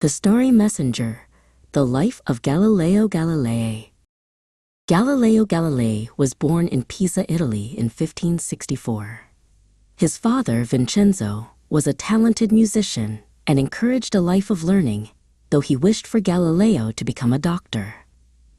The Starry Messenger, The Life of Galileo Galilei. Galileo Galilei was born in Pisa, Italy in 1564. His father, Vincenzo, was a talented musician and encouraged a life of learning, though he wished for Galileo to become a doctor.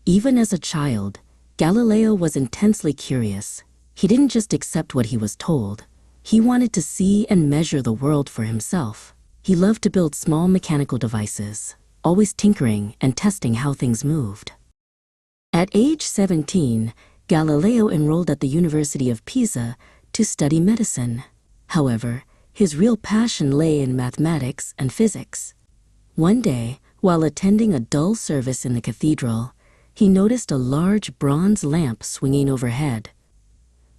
Even as a child, Galileo was intensely curious. He didn't just accept what he was told. He wanted to see and measure the world for himself. He loved to build small mechanical devices, always tinkering and testing how things moved. At age 17, Galileo enrolled at the University of Pisa to study medicine. However, his real passion lay in mathematics and physics. One day, while attending a dull service in the cathedral, he noticed a large bronze lamp swinging overhead.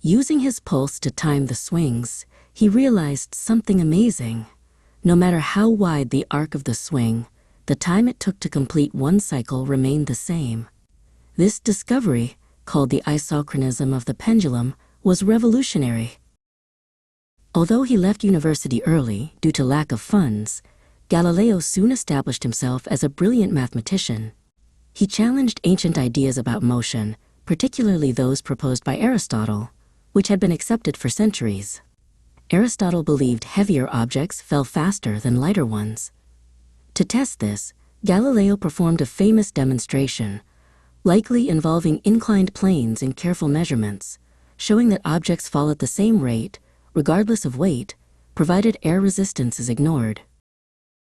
Using his pulse to time the swings, he realized something amazing. No matter how wide the arc of the swing, the time it took to complete one cycle remained the same. This discovery, called the isochronism of the pendulum, was revolutionary. Although he left university early due to lack of funds, Galileo soon established himself as a brilliant mathematician. He challenged ancient ideas about motion, particularly those proposed by Aristotle, which had been accepted for centuries. Aristotle believed heavier objects fell faster than lighter ones. To test this, Galileo performed a famous demonstration, likely involving inclined planes and careful measurements, showing that objects fall at the same rate, regardless of weight, provided air resistance is ignored.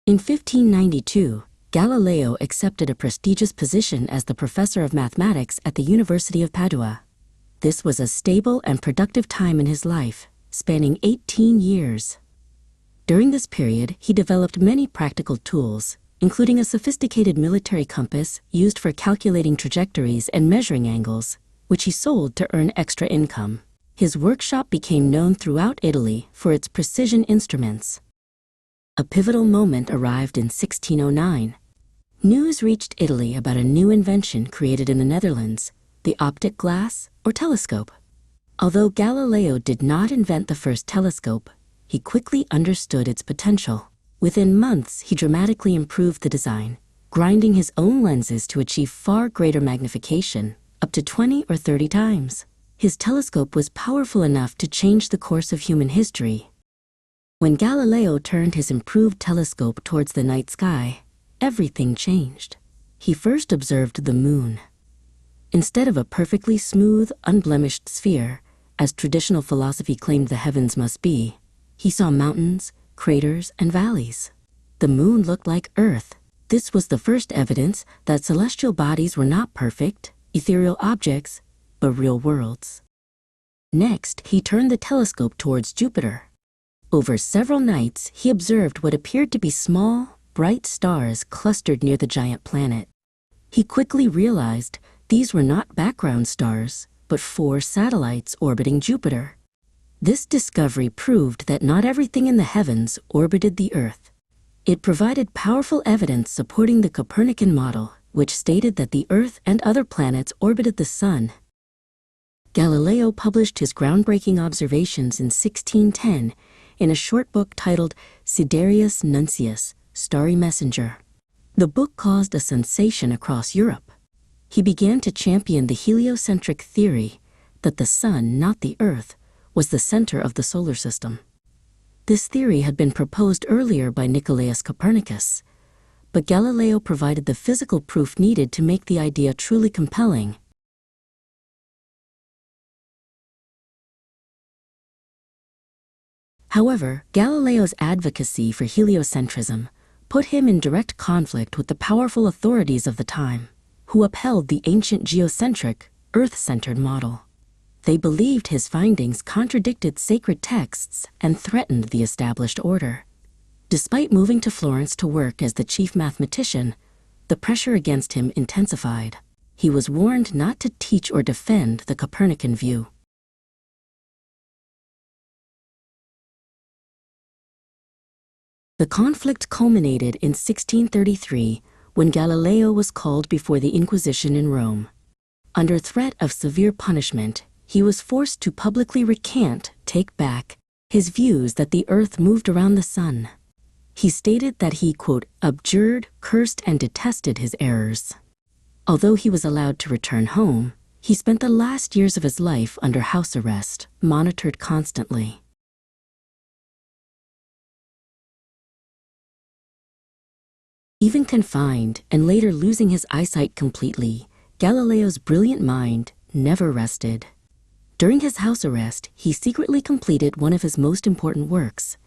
In 1592, Galileo accepted a prestigious position as the professor of mathematics at the University of Padua. This was a stable and productive time in his life, spanning 18 years. During this period, he developed many practical tools, including a sophisticated military compass used for calculating trajectories and measuring angles, which he sold to earn extra income. His workshop became known throughout Italy for its precision instruments. A pivotal moment arrived in 1609. News reached Italy about a new invention created in the Netherlands, the optic glass or telescope. Although Galileo did not invent the first telescope, he quickly understood its potential. Within months, he dramatically improved the design, grinding his own lenses to achieve far greater magnification, up to 20 or 30 times. His telescope was powerful enough to change the course of human history. When Galileo turned his improved telescope towards the night sky, everything changed. He first observed the moon. Instead of a perfectly smooth, unblemished sphere, as traditional philosophy claimed the heavens must be, he saw mountains, craters, and valleys. The moon looked like Earth. This was the first evidence that celestial bodies were not perfect, ethereal objects, but real worlds. Next, he turned the telescope towards Jupiter. Over several nights, he observed what appeared to be small, bright stars clustered near the giant planet. He quickly realized these were not background stars, but 4 satellites orbiting Jupiter. This discovery proved that not everything in the heavens orbited the Earth. It provided powerful evidence supporting the Copernican model, which stated that the Earth and other planets orbited the Sun. Galileo published his groundbreaking observations in 1610 in a short book titled Sidereus Nuncius, Starry Messenger. The book caused a sensation across Europe. He began to champion the heliocentric theory that the Sun, not the Earth, was the center of the solar system. This theory had been proposed earlier by Nicolaus Copernicus, but Galileo provided the physical proof needed to make the idea truly compelling. However, Galileo's advocacy for heliocentrism put him in direct conflict with the powerful authorities of the time, who upheld the ancient geocentric, Earth-centered model. They believed his findings contradicted sacred texts and threatened the established order. Despite moving to Florence to work as the chief mathematician, the pressure against him intensified. He was warned not to teach or defend the Copernican view. The conflict culminated in 1633 when Galileo was called before the Inquisition in Rome. Under threat of severe punishment, he was forced to publicly take back, his views that the Earth moved around the Sun. He stated that he, quote, abjured, cursed, and detested his errors. Although he was allowed to return home, he spent the last years of his life under house arrest, monitored constantly. Even confined and later losing his eyesight completely, Galileo's brilliant mind never rested. During his house arrest, he secretly completed one of his most important works,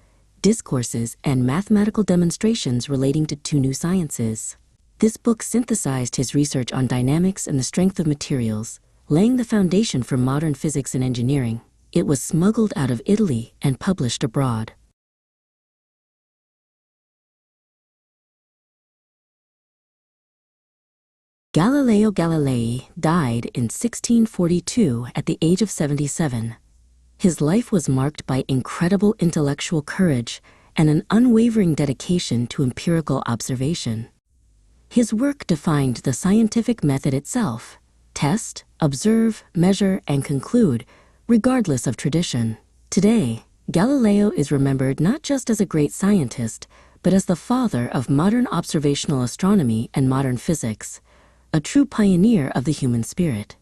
discourses and mathematical demonstrations relating to two new sciences. This book synthesized his research on dynamics and the strength of materials, laying the foundation for modern physics and engineering. It was smuggled out of Italy and published abroad. Galileo Galilei died in 1642 at the age of 77. His life was marked by incredible intellectual courage and an unwavering dedication to empirical observation. His work defined the scientific method itself: test, observe, measure, and conclude, regardless of tradition. Today, Galileo is remembered not just as a great scientist, but as the father of modern observational astronomy and modern physics, a true pioneer of the human spirit.